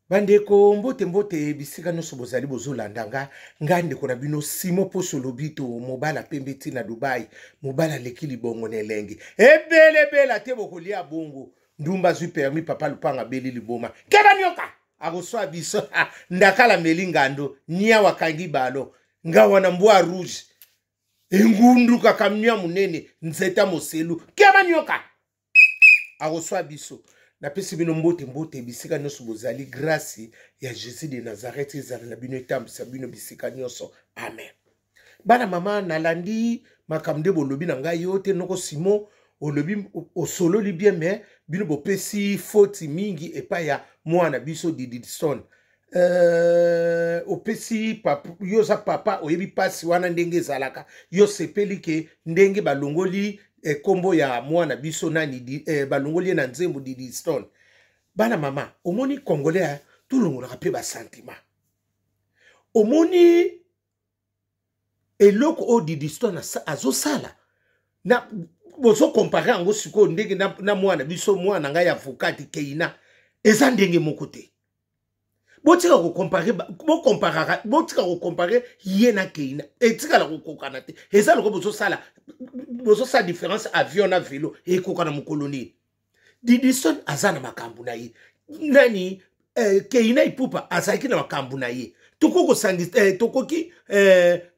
Bandeko mbote mbote bisika nyonso bozali bozolanda nga ndeko na bino Simo Poso Lobito mobala pembeti na Dubai mobala leki libongo nelenge ebele bela te bokolia bongo ndumba zui permis papa lupanga beli liboma keba nyoka akoswa biso ndakala melingando nia wakangi balo nga wana mbwa rouge engundu kakamnya munene nzeta moselu keba nyoka akoswa biso na pesi bino mbote bisika nyonso bozali grâce ya Jésus de Nazareth ezala na bino etambisa bino bisika nyonso amen. Bana mama nalandi makamde bolobi na ngai yo te noko Simo olobi osololi bien mais bino bopesi foti mingi epa ya mwana biso Didison opesi papa yoza papa oyebi pasi wana ndenge ezalaka yo sepeli ke ndenge balongoli kombo ya mwana biso nani balongoli na nzembo Didison. Bana mama omoni congolais tulongolaka pe ba sentiment omoni eloko o Didison azosala na bozo comparer ngo siko ndenge na mwana biso mwana ngai avocat Keina eza ndenge moko te botika ko comparer botika ko comparer ye na Keina etika la ko kokana te eza loko bozo sala différence avion na vélo e kokana mukoloni Didison azana makambu na ye nani Keina ipupa azaki na makambu na ye toko sangisa tokoki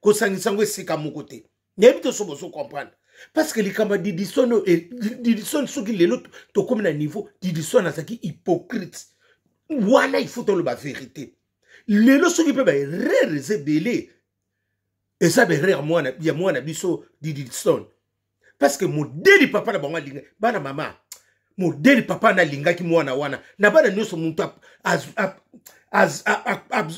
ko sangisa ngo sika moko te nebi to so bozo comprendre parce que likamba Didison soki lelo to comme na niveau Didison azaki hypocrite wana il faut to la vérité lelo soki pe ba rere belé et ça be rere mwana ya mwana biso Didison parce que modeli papa na bango linga bana mama modeli papa na linga ki mwana wana na bana nyoso muntu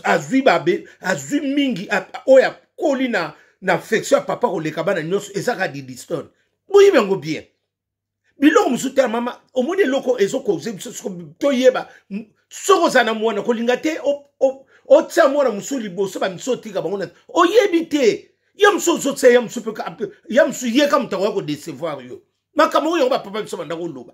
azwi babe azwi mingi oya kolina na affection papa koleka bana nyoso ezaka Didison boyi bengo bien biloko musuta mama omoni loko ezoko biso to yeba soko zana mwana kolinga te o tsa mwana musuli boso ba misotika bango na oyebi te yamso zotse yamso pe yamso yeka mutago yako décevoir yo makamo yo ba papa biso bandako loba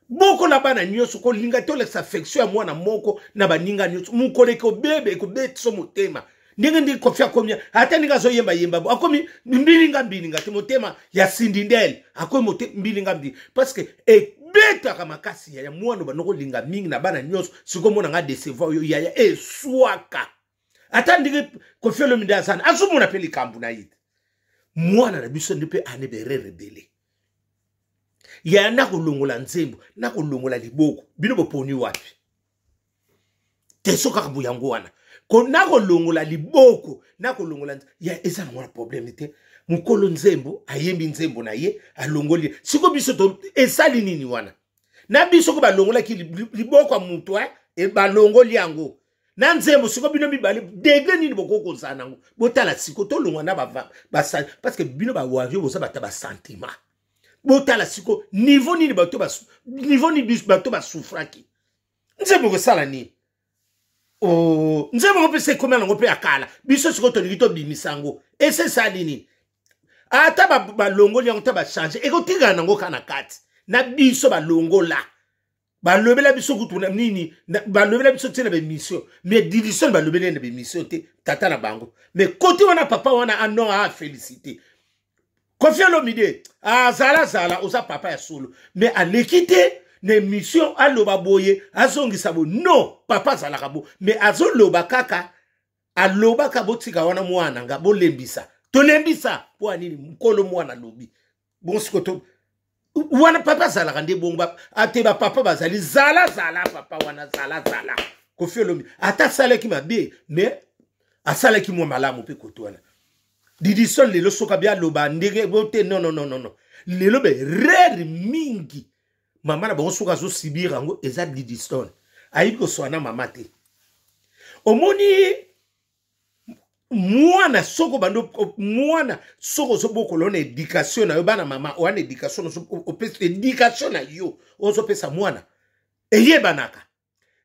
boko na bana nyoso kolinga to les affection ya mwana moko na baninga nyoso mukoleka bebe ko betso motema ndenge ndi kofia komia ata ninga zo yemba bo akomi mbilinga te motema ya sindindel akomi mbilinga mbili parce que beta kama kasi ya mwana banoko linga mingi na bana nyoso siko mona nga décevoir yo ya swaka ata ndenge kofia lo minda sana azumuna peli kambu na yite mwana na biso ndipe anebere rebele ya na kolongola nzembo na kolongola liboko bino boponi wapi teso kaka buyango wana ko na kolongola liboko na kolongola ya eza mwana problème te mukolo nzembo ayembi nzembo na ye alongoli siko biso to esali nini wana na biso ko balongola ki liboko ya mutu e balongoli yango na nzembo siko bino mibale degré nini bokoko zana ngo botala siko to longwa na ba parce que bino ba wavio bosa bata ba sentiment botala siko niveau nini bato ba niveau ni biso bato ba souffraki nzembo ko sala ni oh nzembo ko pese komela ngo pe akala biso siko to lito bimisango et c'est ça nini ata ba longoli yango ta ba changer e ko tigana ngo kana kati na biso ba longola ba lobela biso kutuna nini ba lobela biso tena ba mission mais Didison ba lobela na ba mission te tata na bango mais côté wana papa wana anon a féliciter Kofia Lomide zala oza papa ya solo mais à l'équité ne mission aloba boye azongisa bo non papa zala kabo mais azoloba kaka aloba kabotika wana mwana nga bolembisa to lembisa po anini mkolo mwana lobi bon sikoto wana papa zala kande bomba ateba papa bazali zala papa wana zala Kofia Lomide ata sala ki mabe mais asala ki mwa malamu pe kotwana Didison lelo soka bia loba ndenge bote non lelo be rare mingi mama na bango soka zo sibira ngo eza Didison ayi ko swana mama te omoni mwana soko bando mwana soko zo bokolo na éducation na yo bana mama wana éducation so opesa éducation na yo ozo pesa mwana eyebanaka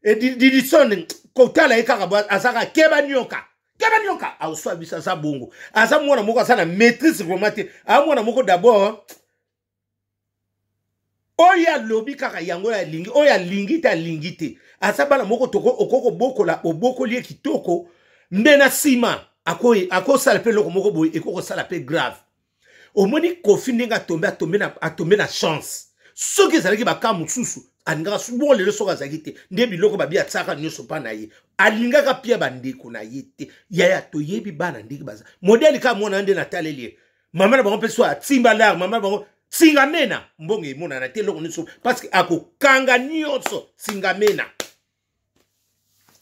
Didison kotala ekaka azaka keba nyoka auswa bisa sa bongo asa mwana moko asana maîtrise vraiment te a mwana moko d'abord oya lobi kaka yango ya lingi oya lingi ta lingi te asabala moko toko okoko bokola oboko lie kitoko mbena sima ako sala pe loko moko boy ekoko sala pe grave omoni Kofi ndenge atombe na chance soki ezalaki baka mosusu alingaka bon lelo soki azalaki te nde biloko babi atsaka nyonso mpa na ye alingaka pia bandeko na ye te yaya toyebi bana ndenge baza modele ka mwana nde nataleli ye mama na bango mpe so atimba lar mama na bango singamena mbongo emonana te eloko nyonso parce que akokanga nyonso singamena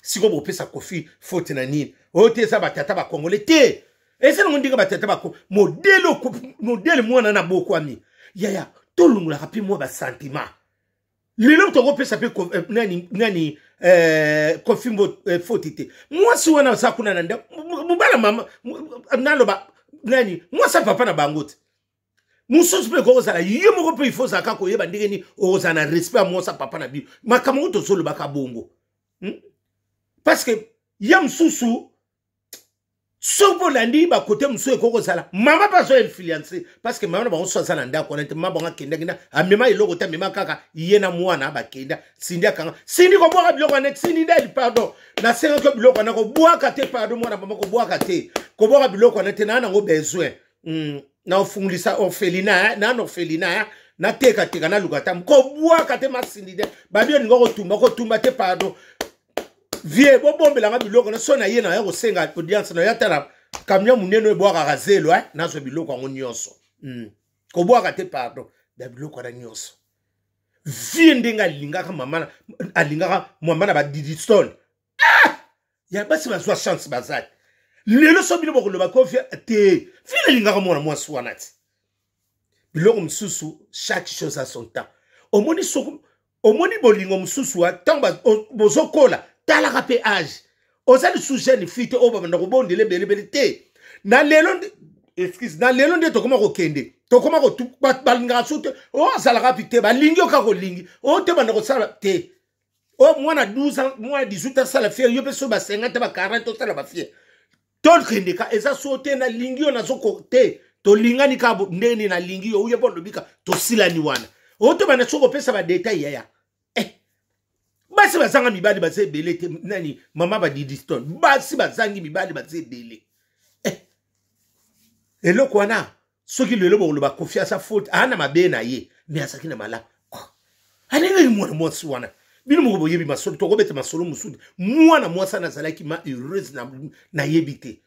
siko bopesa Kofi faute na nini oyo te eza batata bakongole te eza nango ndenge batata bako modele mwana na bokwami yaya tolungolaka mpe mwa basentiment lelo tokopesa mpe nani Kofi faute te mwasi wana aza kuna na nda mobala mama naloba nani mwasi papa na bango te mususu mpe kokozala ye moko mpe ifo ozalaka koyeba ndenge nini okozala na respect ya mwasi papa na bino makambo ngo tozolobaka bongo parce que ya mususu soki olandi bakote mosusu ekokozala mama mpe azo influence parce que mama na bango so aza na ndako wana te mama bango akendakenda amema eloko te amema kaka ye na mwana bakenda sindi akanga sindi kobwaka biloko wana sindi ndeli pardon nasengaki biloko wana kobwaka te pardon mwana mama kobwaka te kobwaka biloko wana te naa nango besoin na ofungulisa orphelina na orphelina na teka na luka tam kobwaka te masindi de babi oninga kotumba te pardon vie bobombelanga biloko na so na ye na ya kosenga audience na ya tala kamia munene ebwaka zelo nazo biloko yango nyonso kobwaka te pardon da biloko na nyonso vie ndenga alingaka mama na ba Didiston ya basi bazwa chance bazali lelo so bino bokoloba Kofi te file lingaka mwana mwasi wana ti biloko msusu chaque chose à son temps omoni bolingo msusu wa tango bozokola talaka pe age ozali sujeni fite oba banda kobondele belebele te na lelo nde tokoma kokende tokoma balingaka so te ozalaka pi te balingi oka kolingi o te banda kosala te o mwana 12 ans mwana 18 ans sala fiere yo mpe so basenga te ba 40 osala bafiere tolkendeka eza so te na lingi yo nazoko te tolingani ka ndeni na lingi yo uye bondo bika tosilani wana o te banda soko pesa ba detail yaya basi bazanga mibali baze ebele te nani mama ba Didiston basi bazangi mibali baze ebele eloko wana soki lelo bokoloba Kofi asa faute ana mabe na ye me asaki na mala anenge mwana mwasi wana bino moko boyebi masolo tokobeta masolo musudu mwana mwasi nazalaki ma heureuse na yebi te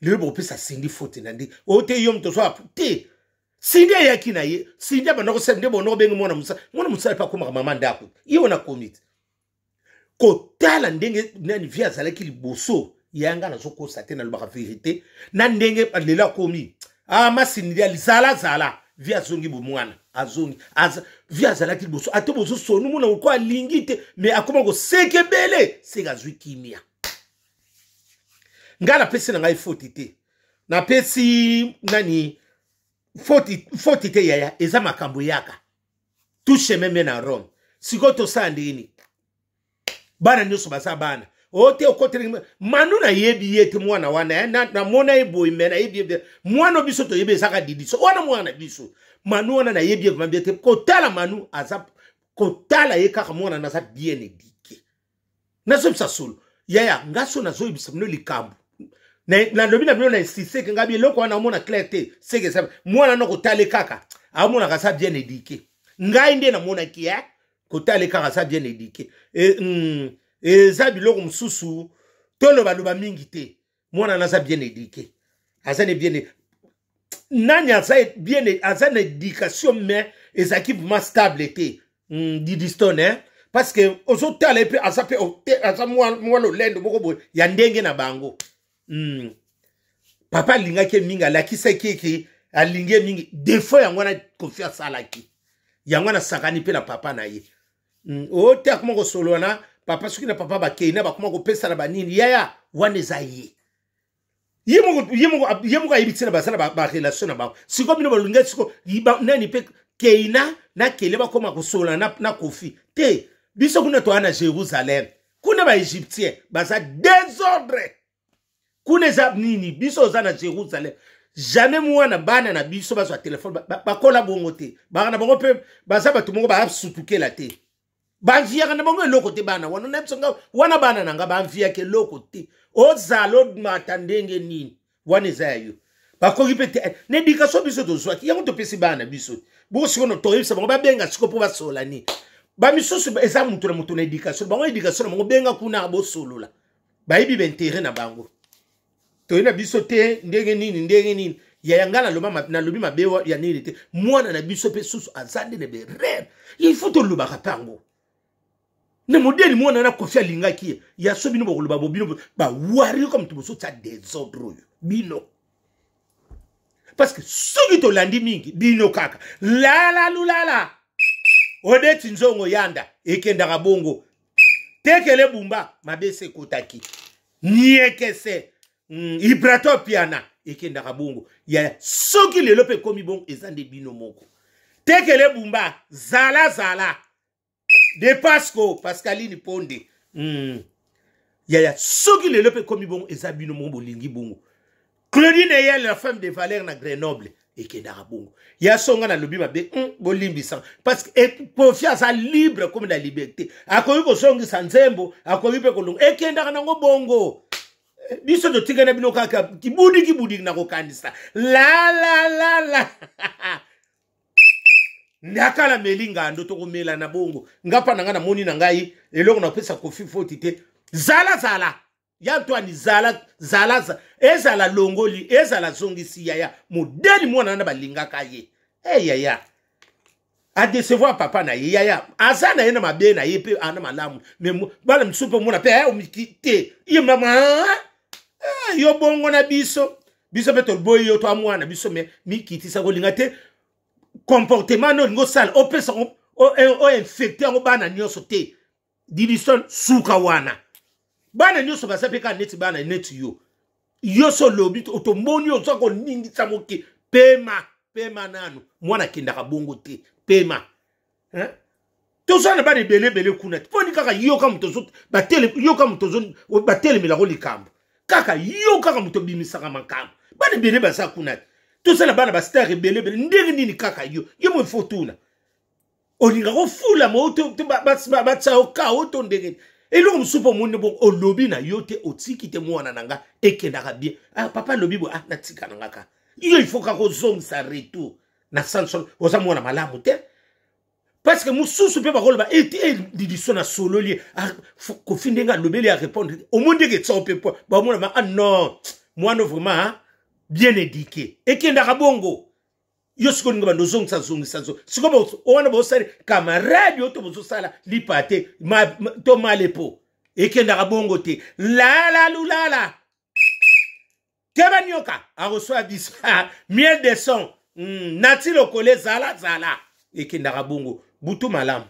lelo bokopesa sindi faute na ndi o te yo mto so te sindi ayaki na ye sindi abanda kosala nde bono bengi mwana musala pa komaka mama ndako ye wana komite kotala ndenge nani via azalaki liboso yanga nazokosa te na lobaka verité na ndenge lela komi masindi ya zala via zongi bomwana azongi via azalaki liboso ate bozo sonu muna uko alingi te me akoma kosekebele seka zwi kimia ngala pesi na ngai faute te na pesi nani faute te yaya eza makambo yaka tout chemin mène à Rome siko tosala ndeni bana nyonso baza bana ote okotelenge manu na yebi yete mwana wana na mona eboyi mena yebi mwana biso to yebi saka Didiso wana mwana biso manu wana na yebi mambete kotala manu aza kotala ye kaka mwana na za bien éduqué naso bisa solo yaya ngaso nazo bisa mno likambo na lobi na bino na insiste ke ngabi loko wana mona clarté seke sa mwana no kotale kaka amona ka sa bien éduqué ngai nde na mona ki kotale kaka sa bien éduqué eza biloko msusu toloba mingi te mwana naza bien éduqué aza ne bien nani aza bien aza na éducation mais ezaki vraiment stable te Didiston parce que ozotala epe aza pe aza mwana lendo moko boye ya ndenge na bango papa alingaki mingi alakisaki eke alingi mingi defo yango wana Kofi asalaki yango wana sakani pe na papa na ye ote akoma kosoloana papa soki na papa bakei na bakoma kopesa na banini yaya wana eza ye ye moko ayebisi na basala barelation na bango siko bino balungi siko nani mpe keina na kele bakoma kosoloana na Kofi te biso kuna toa na Jérusalem kuna baegyptien baza désordre kuna eza nini biso oza na Jérusalem jamais mwana bana na biso bazwa téléphone bakola bongo te bana bango pe baza bato mongo baasutukela te banviaka na bango eloko te bana wana na biso wana bana nanga banviaka eloko te ozala odimata ndenge nini wana eza ya yo bakoki mpe te na éducation biso tozwaki yango topesi bana biso boko sikono toyebisa bango babenga siko mpo basola nini bamisusu eza mutu na mutu na éducation bango éducation na bango benga kuna bosolola bayebi baintere na bango toyena biso te ndenge nini ya ngana na lobi mabewa ya nini te mwana na biso pe susu azande ne be rêve il faut to loba kapango ne modeli mwana na kofi alingaki ya so bino bokoloba bobino ba wari comme to so tsa désordre bino parce que soki to landi mingi bino kaka la lulala odeti nzongo yanda ekendaka bongo tekele bumba mabese kotaki niekese Ibrato piana ekendaka bongo ya soki lelo pe komi bongo ezande bino moko tekele bumba zala de Pascaline Ponde ya soki lelo pe komi bongo eza bino moko bolingi bongo Claudine Eyel la femme de Valère na Grenoble ekendaka bongo ya songa na lobi mabe bolimbisa parce que confiance libre comme la liberté akoyi ko songi sanzembo akoyi pe kolongo ekendaka nango bongo biso to tigana bino kaka kibudi na kokandisa la ndakala melinga ndo to komela na bongo ngapa nanga na moni na ngai eloko na pesa kofi foti te zala ya Antoine zala ezala longoli ezala zongisi ya modeli mwana na balinga kaye ya a décevoir papa na ya azana yena mabe na yepe ana malamu mais bala msupo mona pe omikite ye mama yo bongo na biso beto boy yo to amwana biso me mikitisa kolinga te comportement no ngo sala opesa o infecté ngo bana nyoso te Dilison suka wana bana nyoso basapeka neti bana neti yo so lobi otomoni ozo ko ningi samoki pema nanu mwana kindaka bongo te pema tozana bana bele kuna poni kaka yo kama mtozo batele milako likambo kaka yo kaka muto bimisaka makambo bana bele basa kuna tozana bana bastar bele ndenge nini kaka yo mo fortuna olinga ko fula moto batsa oka oto ndenge eloko msupo monde bon olobi na yo te otiki te mwana nanga ekendaka bien papa lobi bo natika nanga ka yo il faut ka ko zongisa retour na sanson oza mwana malamu te parce que mususu pe bakoloba didiso na solo li ko findenga lobeli a répondre au monde ke tsope po ba mona ma non mwana vraiment bien éduqué ekendaka bongo yo siko ninga bando zongisa siko wana bo sala camarade yo to bozo sala lipate to malepo ekendaka bongo te la lulala Keba nyoka a reçoit miel de son nati lokole zala ekendaka bongo butu malamu